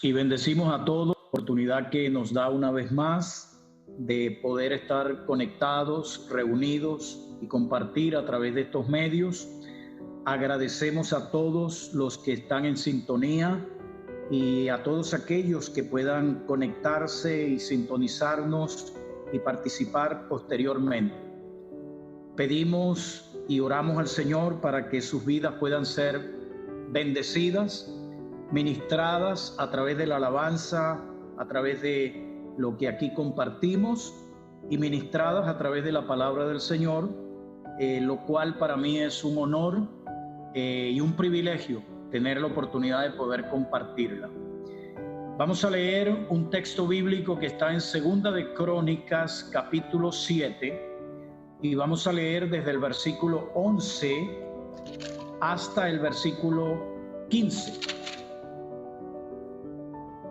Y bendecimos a todos la oportunidad que nos da una vez más de poder estar conectados, reunidos y compartir a través de estos medios. Agradecemos a todos los que están en sintonía y a todos aquellos que puedan conectarse y sintonizarnos y participar posteriormente. Pedimos y oramos al Señor para que sus vidas puedan ser bendecidas, ministradas a través de la alabanza, a través de lo que aquí compartimos y ministradas a través de la palabra del Señor, lo cual para mí es un honor y un privilegio tener la oportunidad de poder compartirla. Vamos a leer un texto bíblico que está en Segunda de Crónicas, capítulo 7, y vamos a leer desde el versículo 11 hasta el versículo 15.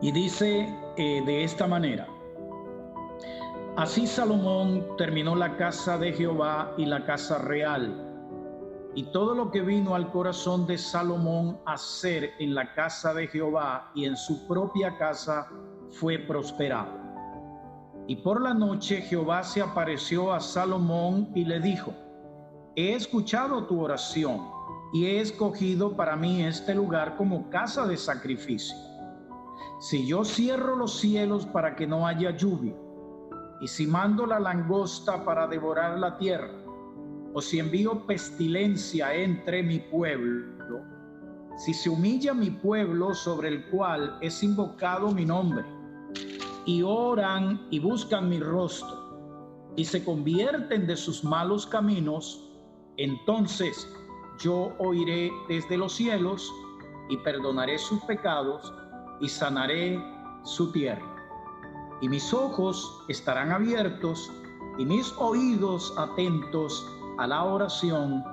Y dice de esta manera: Así Salomón terminó la casa de Jehová y la casa real, y todo lo que vino al corazón de Salomón a hacer en la casa de Jehová y en su propia casa fue prosperado. Y por la noche Jehová se apareció a Salomón y le dijo: He escuchado tu oración y he escogido para mí este lugar como casa de sacrificio. Si yo cierro los cielos para que no haya lluvia, y si mando la langosta para devorar la tierra, o si envío pestilencia entre mi pueblo, si se humilla mi pueblo sobre el cual es invocado mi nombre, y oran y buscan mi rostro, y se convierten de sus malos caminos, entonces yo oiré desde los cielos y perdonaré sus pecados y sanaré su tierra. Y mis ojos estarán abiertos y mis oídos atentos a la oración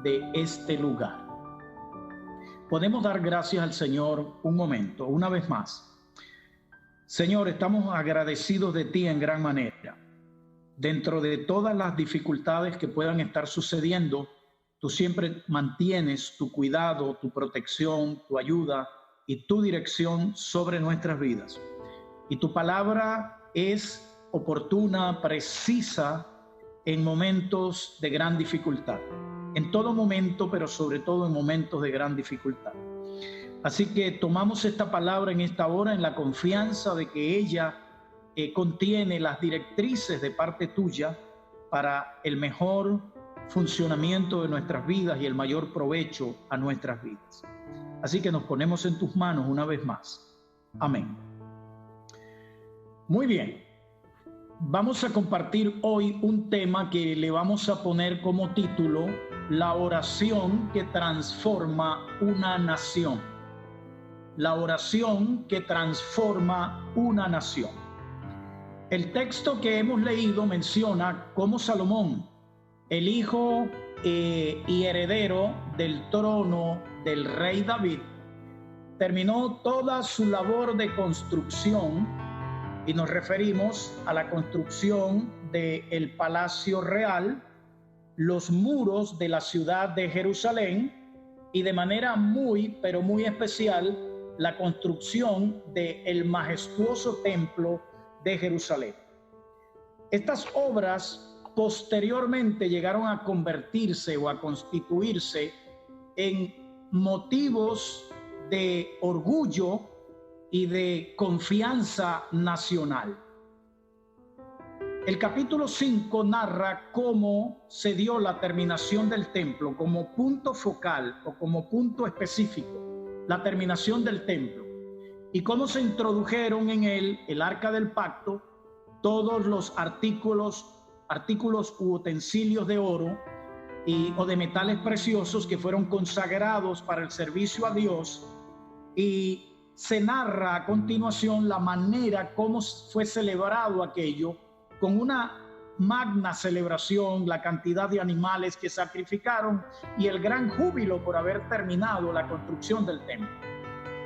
de este lugar. Podemos dar gracias al Señor un momento, una vez más. Señor, estamos agradecidos de ti en gran manera. Dentro de todas las dificultades que puedan estar sucediendo, tú siempre mantienes tu cuidado, tu protección, tu ayuda y tu dirección sobre nuestras vidas. Y tu palabra es oportuna, precisa en momentos de gran dificultad. En todo momento, pero sobre todo en momentos de gran dificultad. Así que tomamos esta palabra en esta hora en la confianza de que ella contiene las directrices de parte tuya para el mejor funcionamiento de nuestras vidas y el mayor provecho a nuestras vidas. Así que nos ponemos en tus manos una vez más. Amén. Muy bien. Vamos a compartir hoy un tema que le vamos a poner como título: la oración que transforma una nación. La oración que transforma una nación. El texto que hemos leído menciona cómo Salomón, el hijo y heredero del trono del rey David, terminó toda su labor de construcción, y nos referimos a la construcción del palacio real, los muros de la ciudad de Jerusalén y de manera muy, pero muy especial, la construcción del majestuoso templo de Jerusalén. Estas obras posteriormente llegaron a convertirse o a constituirse en motivos de orgullo y de confianza nacional. El capítulo 5 narra cómo se dio la terminación del templo como punto focal o como punto específico, la terminación del templo, y cómo se introdujeron en él el arca del pacto, todos los artículos u utensilios de oro o de metales preciosos que fueron consagrados para el servicio a Dios, y se narra a continuación la manera como fue celebrado aquello, con una magna celebración, la cantidad de animales que sacrificaron y el gran júbilo por haber terminado la construcción del templo.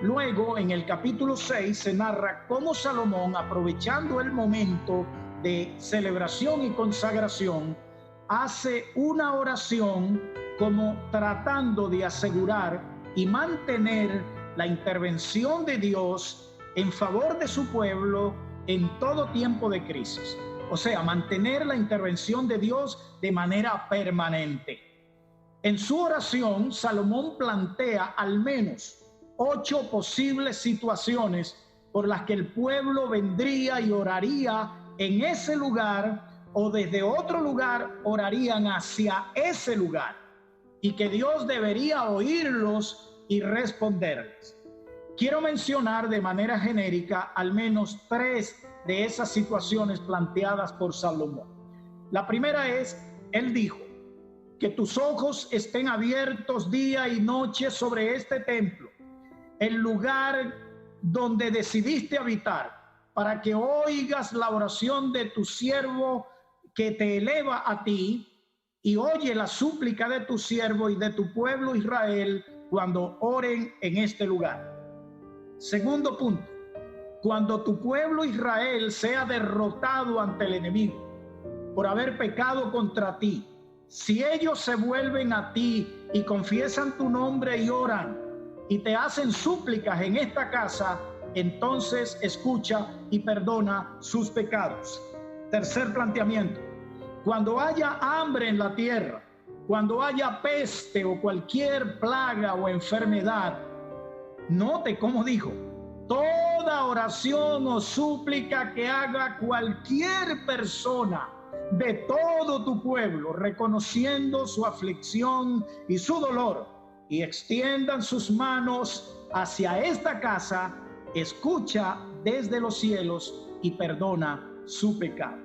Luego, en el capítulo 6, se narra cómo Salomón, aprovechando el momento de celebración y consagración, hace una oración como tratando de asegurar y mantener la intervención de Dios en favor de su pueblo en todo tiempo de crisis. O sea, mantener la intervención de Dios de manera permanente. En su oración, Salomón plantea al menos 8 posibles situaciones por las que el pueblo vendría y oraría en ese lugar, o desde otro lugar orarían hacia ese lugar, y que Dios debería oírlos y responderles. Quiero mencionar de manera genérica al menos 3 de esas situaciones planteadas por Salomón. La primera es, él dijo, que tus ojos estén abiertos día y noche sobre este templo, el lugar donde decidiste habitar, para que oigas la oración de tu siervo que te eleva a ti, y oye la súplica de tu siervo y de tu pueblo Israel cuando oren en este lugar. Segundo punto, cuando tu pueblo Israel sea derrotado ante el enemigo por haber pecado contra ti, si ellos se vuelven a ti y confiesan tu nombre y oran y te hacen súplicas en esta casa, entonces escucha y perdona sus pecados. Tercer planteamiento, cuando haya hambre en la tierra, cuando haya peste o cualquier plaga o enfermedad, note cómo dijo, toda oración o súplica que haga cualquier persona de todo tu pueblo, reconociendo su aflicción y su dolor, y extiendan sus manos hacia esta casa, escucha desde los cielos y perdona su pecado.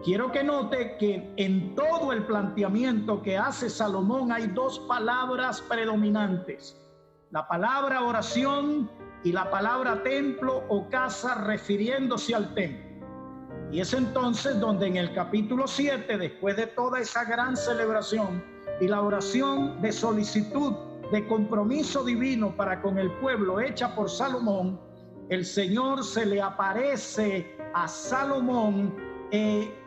Quiero que note que en todo el planteamiento que hace Salomón hay 2 palabras predominantes: la palabra oración y la palabra templo o casa, refiriéndose al templo. Y es entonces donde en el capítulo 7, después de toda esa gran celebración y la oración de solicitud, de compromiso divino para con el pueblo hecha por Salomón, el Señor se le aparece a Salomón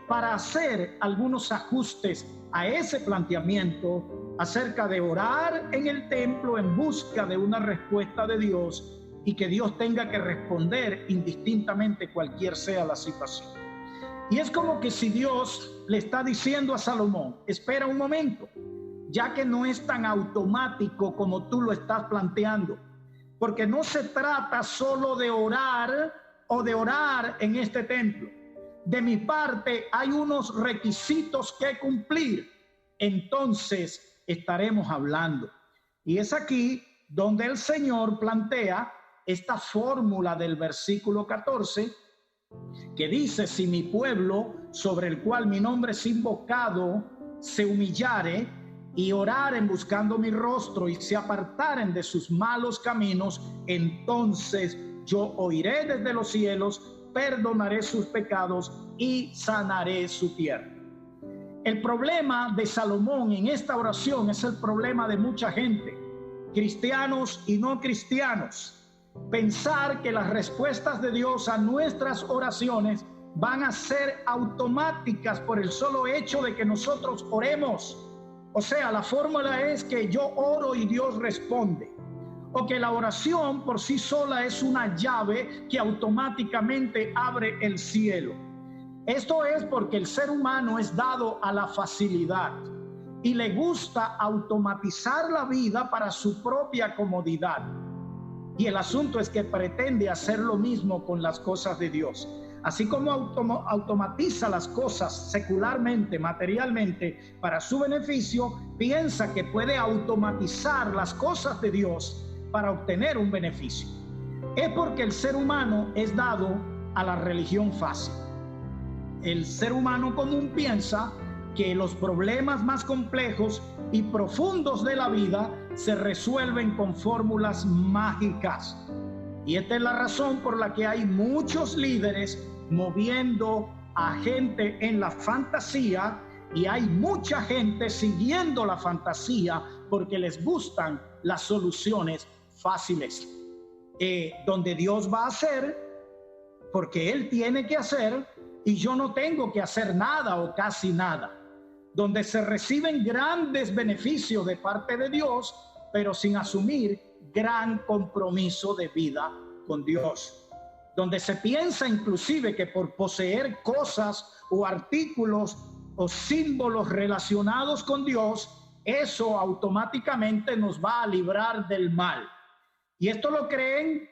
para hacer algunos ajustes a ese planteamiento acerca de orar en el templo en busca de una respuesta de Dios, y que Dios tenga que responder indistintamente cualquier sea la situación. Y es como que si Dios le está diciendo a Salomón, espera un momento, ya que no es tan automático como tú lo estás planteando, porque no se trata solo de orar o de orar en este templo. De mi parte hay unos requisitos que cumplir, entonces estaremos hablando. Y es aquí donde el Señor plantea esta fórmula del versículo 14, que dice, si mi pueblo, sobre el cual mi nombre es invocado, se humillare y oraren buscando mi rostro y se apartaren de sus malos caminos, entonces yo oiré desde los cielos, perdonaré sus pecados y sanaré su tierra. El problema de Salomón en esta oración es el problema de mucha gente, cristianos y no cristianos. Pensar que las respuestas de Dios a nuestras oraciones van a ser automáticas por el solo hecho de que nosotros oremos. O sea, la fórmula es que yo oro y Dios responde, o que la oración por sí sola es una llave que automáticamente abre el cielo. Esto es porque el ser humano es dado a la facilidad y le gusta automatizar la vida para su propia comodidad. Y el asunto es que pretende hacer lo mismo con las cosas de Dios. Así como automatiza las cosas secularmente, materialmente, para su beneficio, piensa que puede automatizar las cosas de Dios para obtener un beneficio. Es porque el ser humano es dado a la religión fácil. El ser humano común piensa que los problemas más complejos y profundos de la vida se resuelven con fórmulas mágicas. Y esta es la razón por la que hay muchos líderes moviendo a gente en la fantasía, y hay mucha gente siguiendo la fantasía porque les gustan las soluciones fáciles, donde Dios va a hacer porque Él tiene que hacer y yo no tengo que hacer nada o casi nada, donde se reciben grandes beneficios de parte de Dios, pero sin asumir gran compromiso de vida con Dios, donde se piensa inclusive que por poseer cosas o artículos o símbolos relacionados con Dios, eso automáticamente nos va a librar del mal. Y esto lo creen,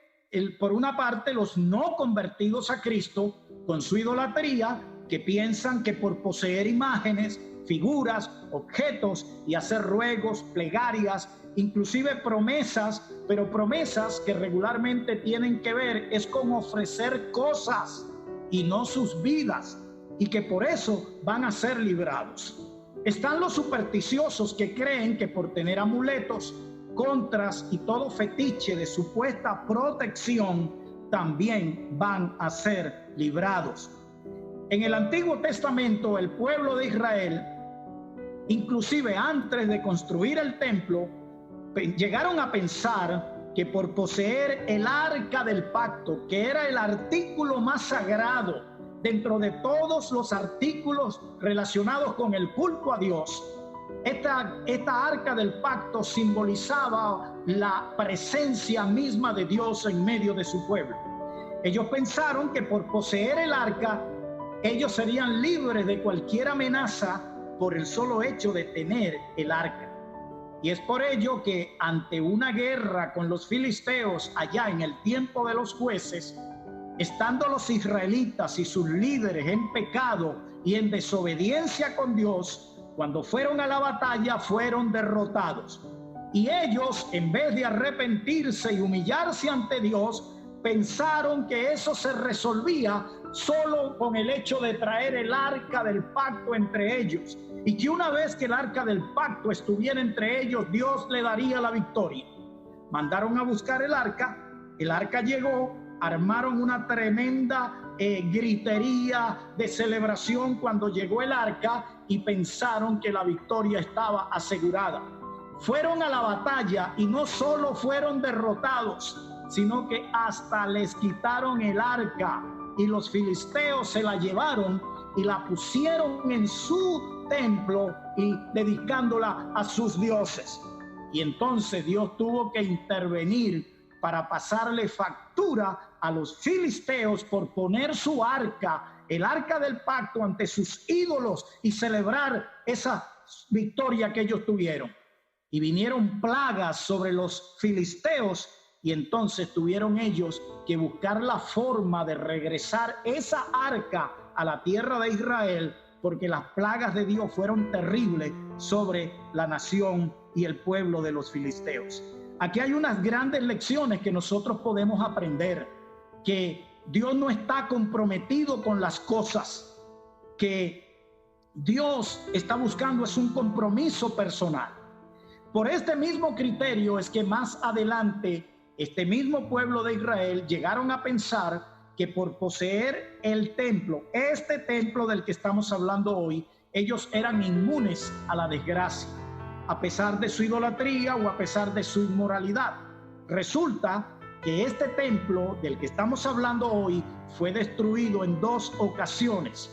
por una parte, los no convertidos a Cristo con su idolatría, que piensan que por poseer imágenes, figuras, objetos y hacer ruegos, plegarias, inclusive promesas, pero promesas que regularmente tienen que ver es con ofrecer cosas y no sus vidas, y que por eso van a ser librados. Están los supersticiosos que creen que por tener amuletos, contras y todo fetiche de supuesta protección también van a ser librados. En el Antiguo Testamento, el pueblo de Israel, inclusive antes de construir el templo, llegaron a pensar que por poseer el arca del pacto, que era el artículo más sagrado dentro de todos los artículos relacionados con el culto a Dios, esta arca del pacto simbolizaba la presencia misma de Dios en medio de su pueblo. Ellos pensaron que por poseer el arca, ellos serían libres de cualquier amenaza por el solo hecho de tener el arca. Y es por ello que ante una guerra con los filisteos allá en el tiempo de los jueces, estando los israelitas y sus líderes en pecado y en desobediencia con Dios, cuando fueron a la batalla fueron derrotados. Y ellos, en vez de arrepentirse y humillarse ante Dios, pensaron que eso se resolvía solo con el hecho de traer el arca del pacto entre ellos, y que una vez que el arca del pacto estuviera entre ellos, Dios le daría la victoria. Mandaron a buscar el arca llegó, armaron una tremenda gritería de celebración cuando llegó el arca y pensaron que la victoria estaba asegurada. Fueron a la batalla y no solo fueron derrotados, sino que hasta les quitaron el arca, y los filisteos se la llevaron y la pusieron en su templo y dedicándola a sus dioses. Y entonces Dios tuvo que intervenir para pasarle factura a los filisteos por poner su arca, el arca del pacto, ante sus ídolos y celebrar esa victoria que ellos tuvieron. Y vinieron plagas sobre los filisteos, y entonces tuvieron ellos que buscar la forma de regresar esa arca a la tierra de Israel, porque las plagas de Dios fueron terribles sobre la nación y el pueblo de los filisteos. Aquí hay unas grandes lecciones que nosotros podemos aprender, que Dios no está comprometido con las cosas, que Dios está buscando es un compromiso personal. Por este mismo criterio es que más adelante este mismo pueblo de Israel llegaron a pensar que por poseer el templo, este templo del que estamos hablando hoy, ellos eran inmunes a la desgracia, a pesar de su idolatría o a pesar de su inmoralidad. Resulta que este templo del que estamos hablando hoy fue destruido en 2 ocasiones,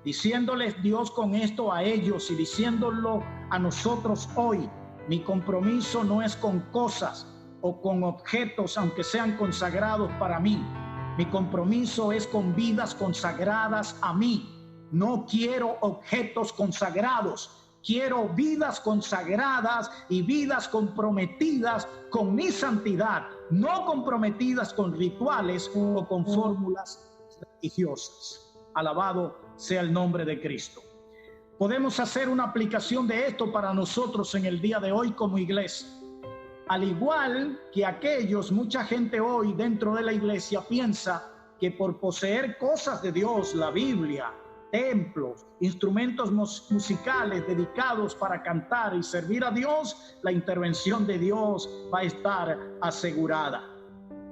diciéndoles Dios con esto a ellos y diciéndolo a nosotros hoy: mi compromiso no es con cosas o con objetos, aunque sean consagrados para mí. Mi compromiso es con vidas consagradas a mí. No quiero objetos consagrados, quiero vidas consagradas y vidas comprometidas con mi santidad, no comprometidas con rituales o con fórmulas religiosas. Alabado sea el nombre de Cristo. Podemos hacer una aplicación de esto para nosotros en el día de hoy como iglesia. Al igual que aquellos, mucha gente hoy dentro de la iglesia piensa que por poseer cosas de Dios, la Biblia, templos, instrumentos musicales dedicados para cantar y servir a Dios, la intervención de Dios va a estar asegurada.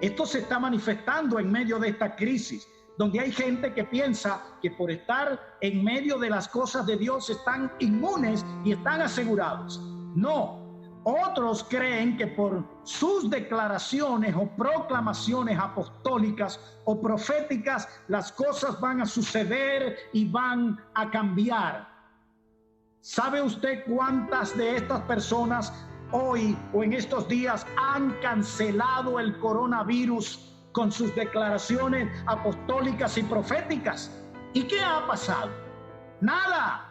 Esto se está manifestando en medio de esta crisis, donde hay gente que piensa que por estar en medio de las cosas de Dios están inmunes y están asegurados. No. Otros creen que por sus declaraciones o proclamaciones apostólicas o proféticas las cosas van a suceder y van a cambiar. ¿Sabe usted cuántas de estas personas hoy o en estos días han cancelado el coronavirus con sus declaraciones apostólicas y proféticas. ¿Y qué ha pasado? Nada.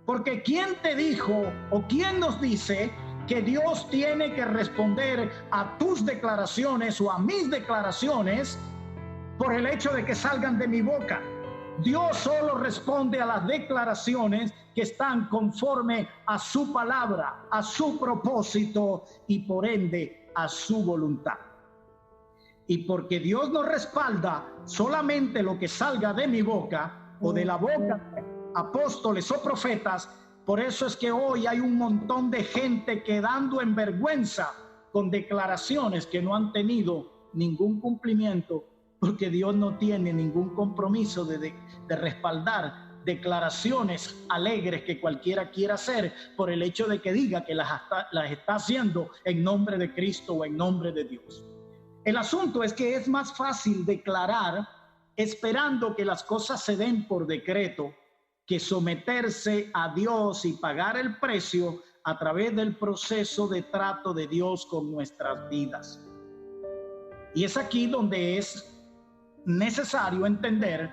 Porque ¿quién te dijo o quién nos dice que Dios tiene que responder a tus declaraciones o a mis declaraciones por el hecho de que salgan de mi boca? Dios solo responde a las declaraciones que están conforme a su palabra, a su propósito y por ende a su voluntad. Y porque Dios nos respalda solamente lo que salga de mi boca o de la boca de apóstoles o profetas, por eso es que hoy hay un montón de gente quedando en vergüenza con declaraciones que no han tenido ningún cumplimiento, porque Dios no tiene ningún compromiso de respaldar declaraciones alegres que cualquiera quiera hacer por el hecho de que diga que las está haciendo en nombre de Cristo o en nombre de Dios. El asunto es que es más fácil declarar esperando que las cosas se den por decreto que someterse a Dios y pagar el precio a través del proceso de trato de Dios con nuestras vidas. Y es aquí donde es necesario entender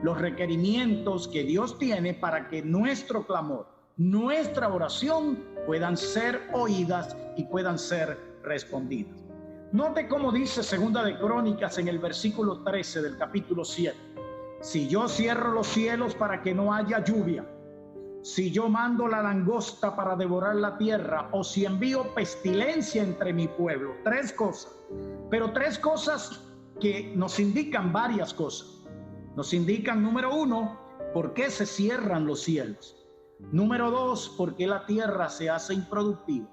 los requerimientos que Dios tiene para que nuestro clamor, nuestra oración puedan ser oídas y puedan ser respondidas. Note cómo dice Segunda de Crónicas en el versículo 13 del capítulo 7. Si yo cierro los cielos para que no haya lluvia, si yo mando la langosta para devorar la tierra, o si envío pestilencia entre mi pueblo. Tres cosas, pero tres cosas que nos indican varias cosas. Nos indican, número uno, por qué se cierran los cielos. Número dos, por qué la tierra se hace improductiva.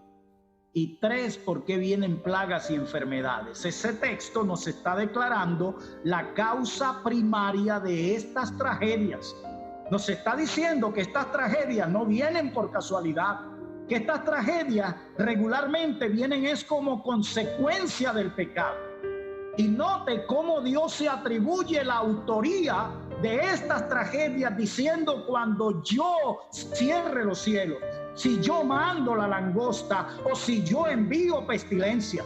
Y tres, por qué vienen plagas y enfermedades. Ese texto nos está declarando la causa primaria de estas tragedias. Nos está diciendo que estas tragedias no vienen por casualidad, que estas tragedias regularmente vienen es como consecuencia del pecado. Y note cómo Dios se atribuye la autoría de estas tragedias diciendo: cuando yo cierre los cielos, si yo mando la langosta o si yo envío pestilencia.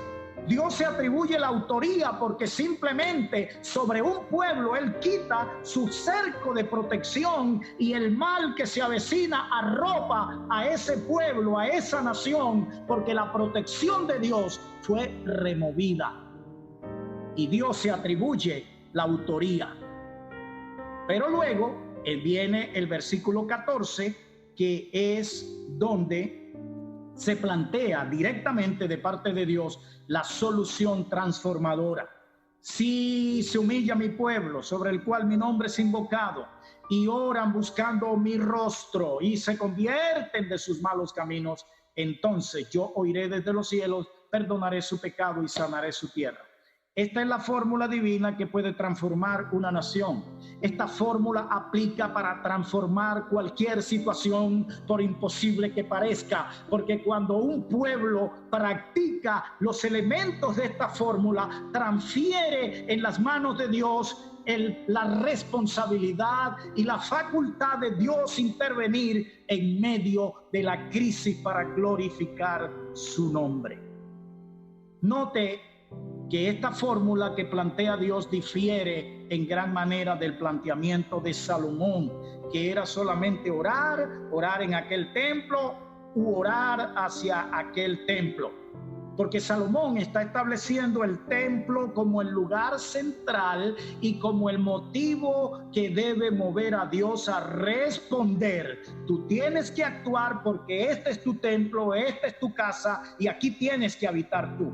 Dios se atribuye la autoría porque simplemente sobre un pueblo Él quita su cerco de protección y el mal que se avecina arropa a ese pueblo, a esa nación, porque la protección de Dios fue removida. Y Dios se atribuye la autoría. Pero luego viene el versículo 14, que es donde se plantea directamente de parte de Dios la solución transformadora. Si se humilla mi pueblo, sobre el cual mi nombre es invocado, y oran buscando mi rostro y se convierten de sus malos caminos, entonces yo oiré desde los cielos, perdonaré su pecado y sanaré su tierra. Esta es la fórmula divina que puede transformar una nación. Esta fórmula aplica para transformar cualquier situación, por imposible que parezca, porque cuando un pueblo practica los elementos de esta fórmula, transfiere en las manos de Dios la responsabilidad y la facultad de Dios intervenir en medio de la crisis para glorificar su nombre. Note que esta fórmula que plantea Dios difiere en gran manera del planteamiento de Salomón, que era solamente orar en aquel templo u orar hacia aquel templo. Porque Salomón está estableciendo el templo como el lugar central y como el motivo que debe mover a Dios a responder. Tú tienes que actuar porque este es tu templo, esta es tu casa y aquí tienes que habitar tú.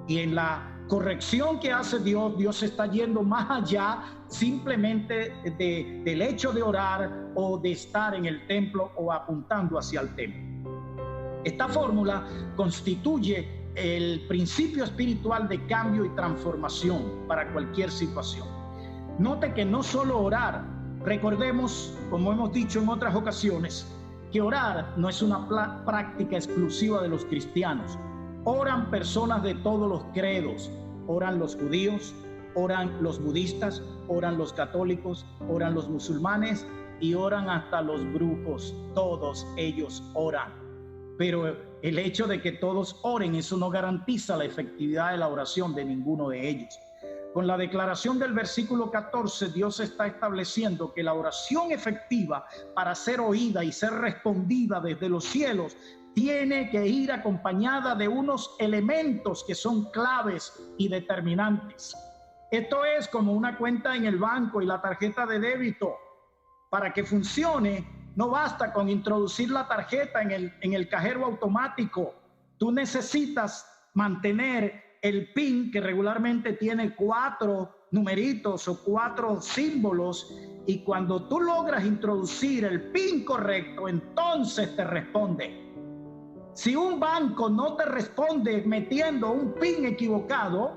Y en la corrección que hace Dios, Dios está yendo más allá simplemente del hecho de orar o de estar en el templo o apuntando hacia el templo. Esta fórmula constituye el principio espiritual de cambio y transformación para cualquier situación. Note que no solo orar, recordemos, como hemos dicho en otras ocasiones, que orar no es una práctica exclusiva de los cristianos. Oran personas de todos los credos, oran los judíos, oran los budistas, oran los católicos, oran los musulmanes y oran hasta los brujos. Todos ellos oran. Pero el hecho de que todos oren, eso no garantiza la efectividad de la oración de ninguno de ellos. Con la declaración del versículo 14, Dios está estableciendo que la oración efectiva para ser oída y ser respondida desde los cielos tiene que ir acompañada de unos elementos que son claves y determinantes. Esto es como una cuenta en el banco y la tarjeta de débito. Para que funcione, no basta con introducir la tarjeta en el cajero automático. Tú necesitas mantener el PIN, que regularmente tiene 4 numeritos o 4 símbolos, y cuando tú logras introducir el PIN correcto, entonces te responde. Si un banco no te responde metiendo un PIN equivocado,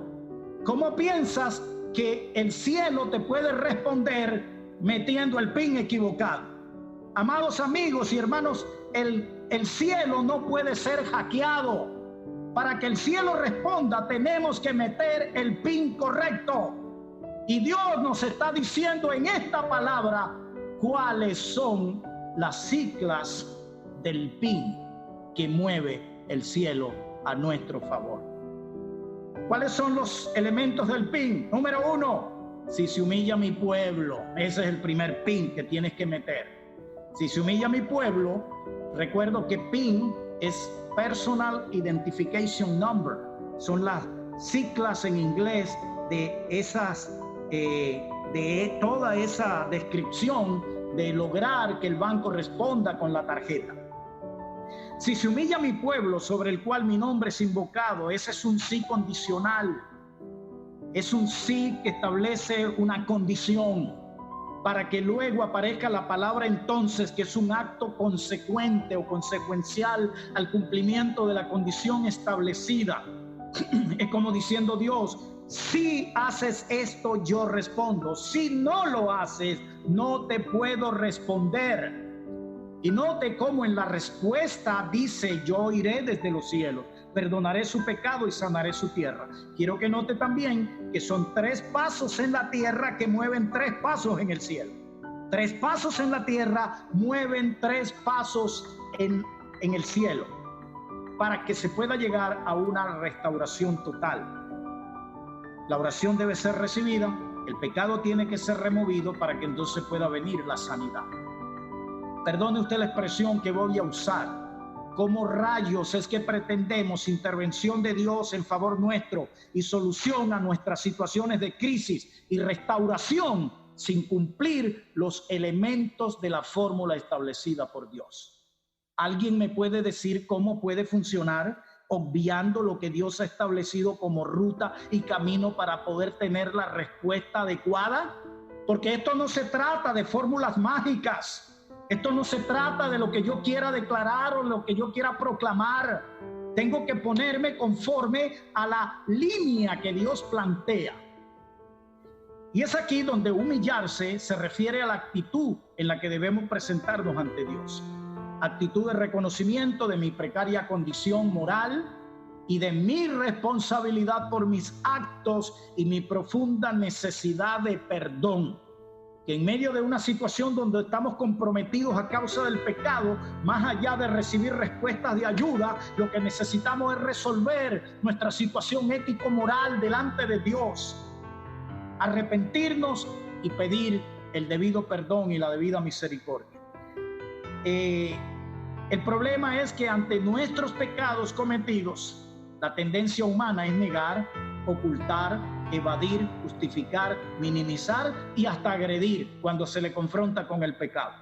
¿cómo piensas que el cielo te puede responder metiendo el PIN equivocado? Amados amigos y hermanos, el cielo no puede ser hackeado. Para que el cielo responda, tenemos que meter el PIN correcto. Y Dios nos está diciendo en esta palabra cuáles son las siglas del PIN que mueve el cielo a nuestro favor. ¿Cuáles son los elementos del PIN? Número 1, si se humilla mi pueblo. Ese es el primer PIN que tienes que meter. Si se humilla mi pueblo, recuerdo que PIN es Personal Identification Number. Son las siglas en inglés de esas, de toda esa descripción de lograr que el banco responda con la tarjeta. Si se humilla mi pueblo sobre el cual mi nombre es invocado, ese es un sí condicional. Es un sí que establece una condición para que luego aparezca la palabra entonces, que es un acto consecuente o consecuencial al cumplimiento de la condición establecida. Es como diciendo Dios, si haces esto, yo respondo. Si no lo haces, no te puedo responder. Y note cómo en la respuesta dice, yo iré desde los cielos, perdonaré su pecado y sanaré su tierra. Quiero que note también que son 3 pasos en la tierra que mueven 3 pasos en el cielo. 3 pasos en la tierra mueven 3 pasos en el cielo, para que se pueda llegar a una restauración total. La oración debe ser recibida, el pecado tiene que ser removido para que entonces pueda venir la sanidad. Perdone usted la expresión que voy a usar. ¿Cómo rayos es que pretendemos intervención de Dios en favor nuestro y solución a nuestras situaciones de crisis y restauración sin cumplir los elementos de la fórmula establecida por Dios? ¿Alguien me puede decir cómo puede funcionar obviando lo que Dios ha establecido como ruta y camino para poder tener la respuesta adecuada? Porque esto no se trata de fórmulas mágicas. Esto no se trata de lo que yo quiera declarar o lo que yo quiera proclamar. Tengo que ponerme conforme a la línea que Dios plantea. Y es aquí donde humillarse se refiere a la actitud en la que debemos presentarnos ante Dios. Actitud de reconocimiento de mi precaria condición moral y de mi responsabilidad por mis actos y mi profunda necesidad de perdón. Que en medio de una situación donde estamos comprometidos a causa del pecado, más allá de recibir respuestas de ayuda, lo que necesitamos es resolver nuestra situación ético-moral delante de Dios, arrepentirnos y pedir el debido perdón y la debida misericordia. El problema es que ante nuestros pecados cometidos, la tendencia humana es negar, ocultar, evadir, justificar, minimizar y hasta agredir cuando se le confronta con el pecado.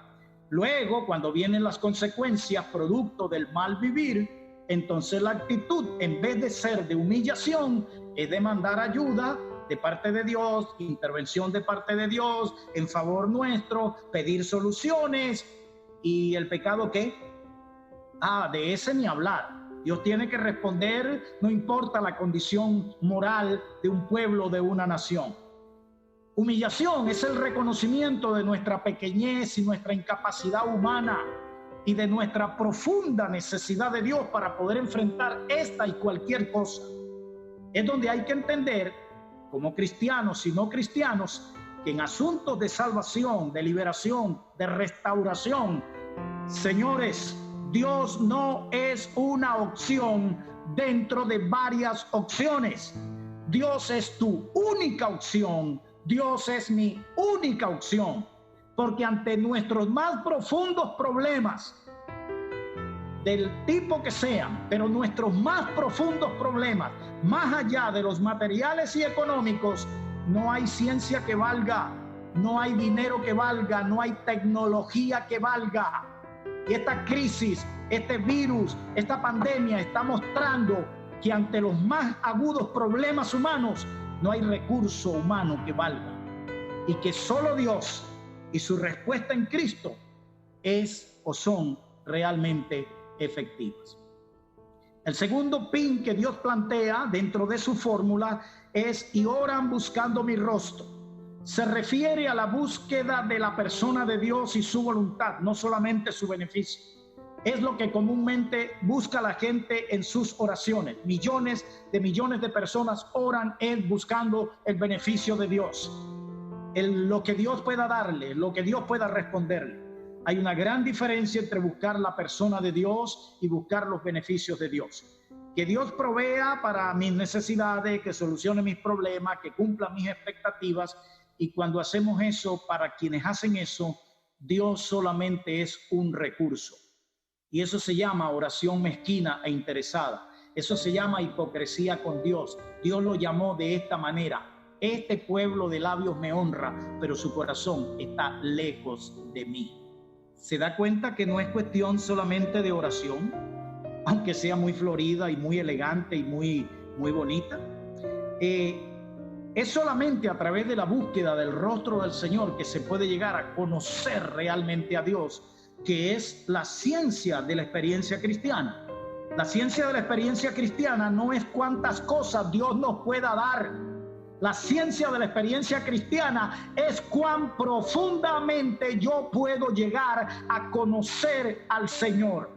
Luego, cuando vienen las consecuencias producto del mal vivir, entonces la actitud, en vez de ser de humillación, es demandar ayuda de parte de Dios, intervención de parte de Dios en favor nuestro, pedir soluciones. ¿Y el pecado qué? De ese ni hablar. Dios tiene que responder, no importa la condición moral de un pueblo, de una nación. Humillación es el reconocimiento de nuestra pequeñez y nuestra incapacidad humana y de nuestra profunda necesidad de Dios para poder enfrentar esta y cualquier cosa. Es donde hay que entender, como cristianos y no cristianos, que en asuntos de salvación, de liberación, de restauración, señores, Dios no es una opción dentro de varias opciones. Dios es tu única opción. Dios es mi única opción. Porque ante nuestros más profundos problemas, del tipo que sean, pero nuestros más profundos problemas, más allá de los materiales y económicos, no hay ciencia que valga, no hay dinero que valga, no hay tecnología que valga. Y esta crisis, este virus, esta pandemia está mostrando que ante los más agudos problemas humanos no hay recurso humano que valga, y que solo Dios y su respuesta en Cristo es o son realmente efectivas. El segundo pin que Dios plantea dentro de su fórmula es: y oran buscando mi rostro. Se refiere a la búsqueda de la persona de Dios y su voluntad, no solamente su beneficio. Es lo que comúnmente busca la gente en sus oraciones. Millones de personas oran buscando el beneficio de Dios, lo que Dios pueda darle, lo que Dios pueda responderle. Hay una gran diferencia entre buscar la persona de Dios y buscar los beneficios de Dios. Que Dios provea para mis necesidades, que solucione mis problemas, que cumpla mis expectativas. Y cuando hacemos eso, para quienes hacen eso, Dios solamente es un recurso. Y eso se llama oración mezquina e interesada. Eso se llama hipocresía con Dios. Dios lo llamó de esta manera: este pueblo de labios me honra, pero su corazón está lejos de mí. ¿Se da cuenta que no es cuestión solamente de oración, aunque sea muy florida y muy elegante y muy bonita? Es solamente a través de la búsqueda del rostro del Señor que se puede llegar a conocer realmente a Dios, que es la ciencia de la experiencia cristiana. La ciencia de la experiencia cristiana no es cuántas cosas Dios nos pueda dar. La ciencia de la experiencia cristiana es cuán profundamente yo puedo llegar a conocer al Señor.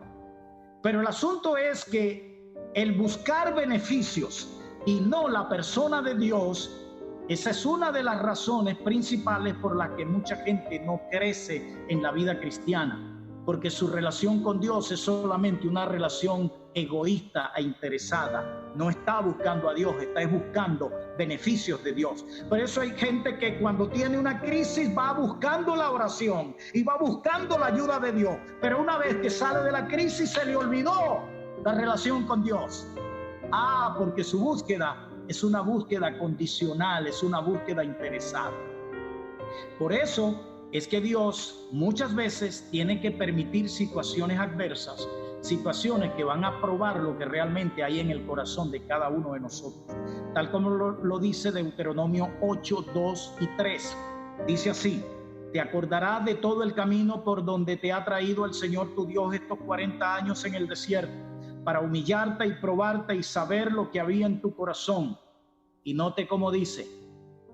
Pero el asunto es que el buscar beneficios y no la persona de Dios, esa es una de las razones principales por las que mucha gente no crece en la vida cristiana, porque su relación con Dios es solamente una relación egoísta e interesada. No está buscando a Dios, está buscando beneficios de Dios. Por eso hay gente que cuando tiene una crisis va buscando la oración y va buscando la ayuda de Dios, pero una vez que sale de la crisis se le olvidó la relación con Dios. Porque su búsqueda es una búsqueda condicional, es una búsqueda interesada. Por eso es que Dios muchas veces tiene que permitir situaciones adversas, situaciones que van a probar lo que realmente hay en el corazón de cada uno de nosotros. Tal como lo dice Deuteronomio 8, 2 y 3. Dice así: te acordarás de todo el camino por donde te ha traído el Señor tu Dios estos 40 años en el desierto, para humillarte y probarte y saber lo que había en tu corazón. Y note cómo dice: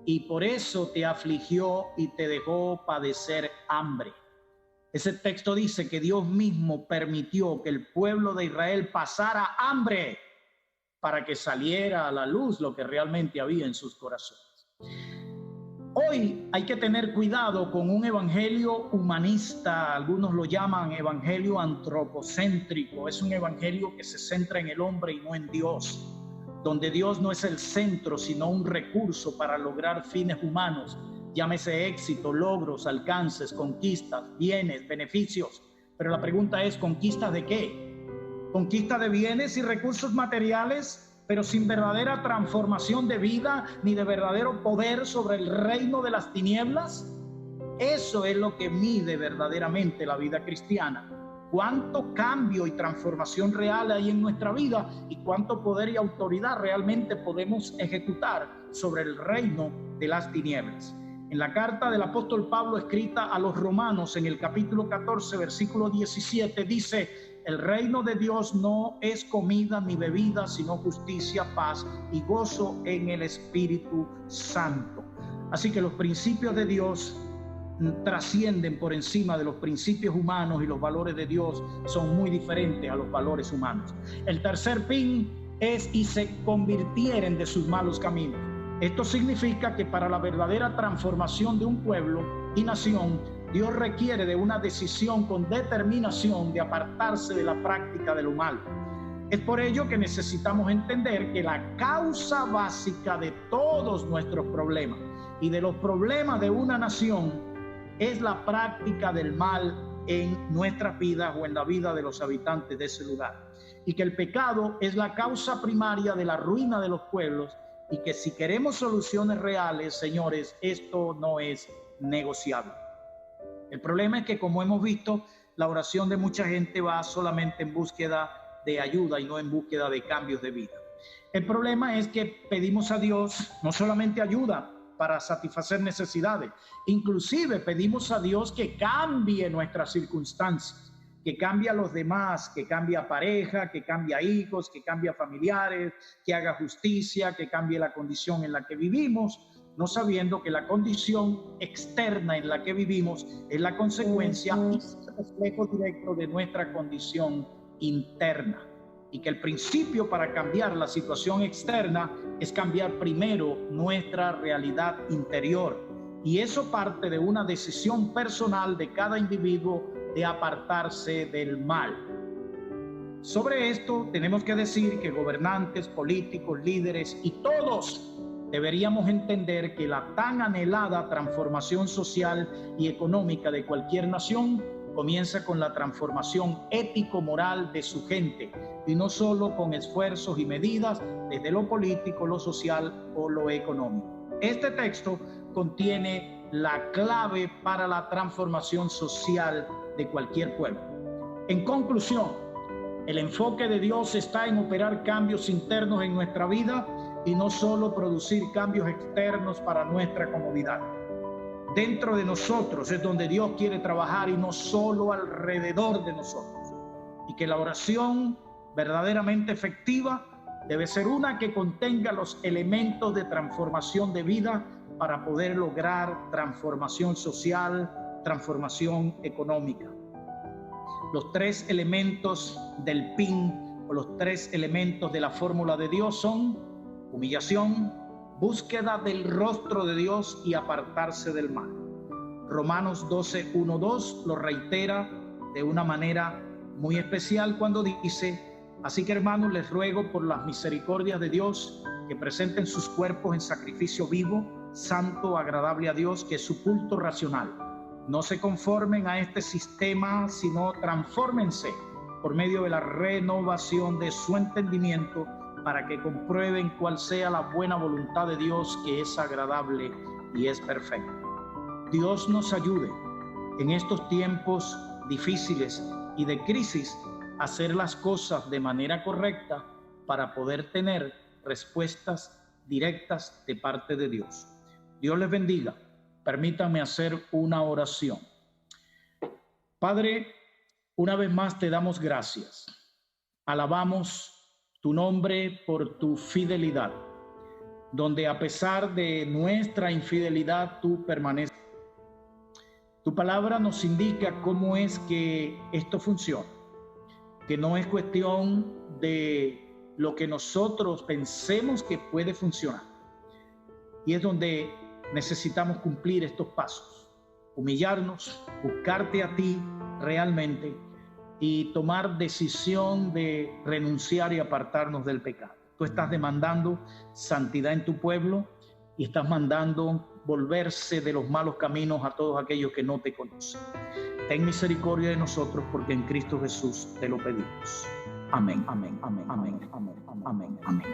y por eso te afligió y te dejó padecer hambre. Ese texto dice que Dios mismo permitió que el pueblo de Israel pasara hambre para que saliera a la luz lo que realmente había en sus corazones. Hoy hay que tener cuidado con un evangelio humanista. Algunos lo llaman evangelio antropocéntrico. Es un evangelio que se centra en el hombre y no en Dios, donde Dios no es el centro, sino un recurso para lograr fines humanos, llámese éxito, logros, alcances, conquistas, bienes, beneficios. Pero la pregunta es: ¿conquistas de qué? ¿Conquista de bienes y recursos materiales, pero sin verdadera transformación de vida ni de verdadero poder sobre el reino de las tinieblas? Eso es lo que mide verdaderamente la vida cristiana. Cuánto cambio y transformación real hay en nuestra vida y cuánto poder y autoridad realmente podemos ejecutar sobre el reino de las tinieblas. En la carta del apóstol Pablo escrita a los romanos, en el capítulo 14, versículo 17, dice: el reino de Dios no es comida ni bebida, sino justicia, paz y gozo en el Espíritu Santo. Así que los principios de Dios trascienden por encima de los principios humanos, y los valores de Dios son muy diferentes a los valores humanos. El tercer pin es: y se convirtieren de sus malos caminos. Esto significa que para la verdadera transformación de un pueblo y nación Dios requiere de una decisión con determinación de apartarse de la práctica de lo malo. Es por ello que necesitamos entender que la causa básica de todos nuestros problemas y de los problemas de una nación es la práctica del mal en nuestras vidas o en la vida de los habitantes de ese lugar. Y que el pecado es la causa primaria de la ruina de los pueblos y que si queremos soluciones reales, señores, esto no es negociable. El problema es que, como hemos visto, la oración de mucha gente va solamente en búsqueda de ayuda y no en búsqueda de cambios de vida. El problema es que pedimos a Dios no solamente ayuda para satisfacer necesidades, inclusive pedimos a Dios que cambie nuestras circunstancias, que cambie a los demás, que cambie a pareja, que cambie a hijos, que cambie a familiares, que haga justicia, que cambie la condición en la que vivimos, no sabiendo que la condición externa en la que vivimos es la consecuencia y el reflejo directo de nuestra condición interna, y que el principio para cambiar la situación externa es cambiar primero nuestra realidad interior, y eso parte de una decisión personal de cada individuo de apartarse del mal. Sobre esto tenemos que decir que gobernantes, políticos, líderes y todos deberíamos entender que la tan anhelada transformación social y económica de cualquier nación comienza con la transformación ético-moral de su gente, y no solo con esfuerzos y medidas desde lo político, lo social o lo económico. Este texto contiene la clave para la transformación social de cualquier pueblo. En conclusión, el enfoque de Dios está en operar cambios internos en nuestra vida y no solo producir cambios externos para nuestra comodidad. Dentro de nosotros es donde Dios quiere trabajar y no solo alrededor de nosotros. Y que la oración verdaderamente efectiva debe ser una que contenga los elementos de transformación de vida para poder lograr transformación social, transformación económica. Los tres elementos del PIN o los tres elementos de la fórmula de Dios son humillación, búsqueda del rostro de Dios y apartarse del mal. Romanos 12:1-2 lo reitera de una manera muy especial cuando dice: así que, hermanos, les ruego por las misericordias de Dios que presenten sus cuerpos en sacrificio vivo, santo, agradable a Dios, que es su culto racional. No se conformen a este sistema, sino transfórmense por medio de la renovación de su entendimiento, para que comprueben cuál sea la buena voluntad de Dios, que es agradable y es perfecta. Dios nos ayude en estos tiempos difíciles y de crisis a hacer las cosas de manera correcta para poder tener respuestas directas de parte de Dios. Dios les bendiga. Permítanme hacer una oración. Padre, una vez más te damos gracias. Alabamos tu nombre por tu fidelidad, donde a pesar de nuestra infidelidad tú permaneces. Tu palabra nos indica cómo es que esto funciona, que no es cuestión de lo que nosotros pensemos que puede funcionar, y es donde necesitamos cumplir estos pasos: humillarnos, buscarte a ti realmente y tomar decisión de renunciar y apartarnos del pecado. Tú estás demandando santidad en tu pueblo y estás mandando volverse de los malos caminos a todos aquellos que no te conocen. Ten misericordia de nosotros, porque en Cristo Jesús te lo pedimos. Amén, amén, amén, amén, amén, amén, amén.